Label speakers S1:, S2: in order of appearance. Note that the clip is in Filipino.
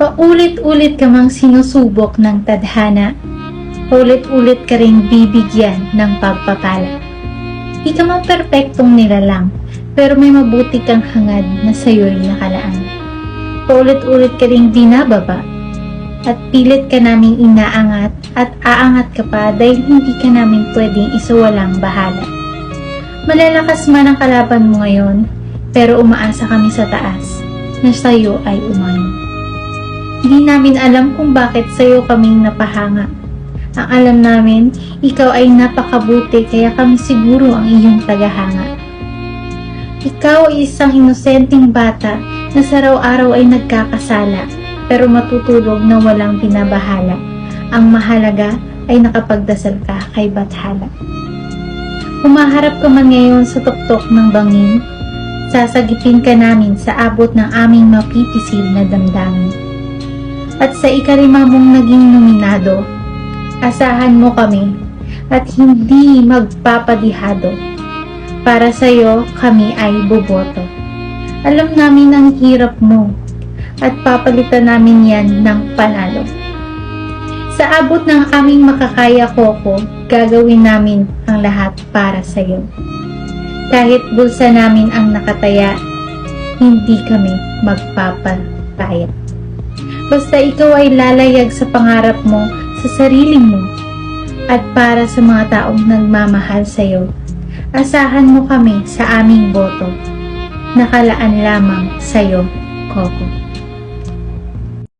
S1: Paulit-ulit ka mang sinusubok ng tadhana, paulit-ulit ka ring bibigyan ng pagpapala. Di ka man perpektong nilalang, pero may mabuti kang hangad na sa'yo'y nakalaan. Paulit-ulit ka ring binababa, at pilit ka naming inaangat at aangat ka pa dahil hindi ka namin pwedeng isawalang bahala. Malalakas man ang kalaban mo ngayon, pero umaasa kami sa taas na sa'yo ay umano. Hindi namin alam kung bakit sa'yo kaming napahanga. Ang alam namin, ikaw ay napakabuti kaya kami siguro ang iyong tagahanga. Ikaw ay isang inosenteng bata na sa araw-araw ay nagkakasala pero matutulog na walang binabahala. Ang mahalaga ay nakapagdasal ka kay Bathala. Humaharap ka man ngayon sa tuktok ng bangin, sasagipin ka namin sa abot ng aming mapipisil na damdamin. At sa ika-5 mong naging nominado, asahan mo kami at hindi magpapadihado. Para sa'yo kami ay boboto. Alam namin ang hirap mo at papalitan namin yan ng panalo. Sa abot ng aming makakaya, Koko, gagawin namin ang lahat para sa'yo. Kahit bulsa namin ang nakataya, hindi kami magpapataya. Basta ikaw ay lalayag sa pangarap mo, sa sarili mo, at para sa mga taong nagmamahal sa'yo. Asahan mo kami sa aming boto. Nakalaan lamang sa'yo, Koko.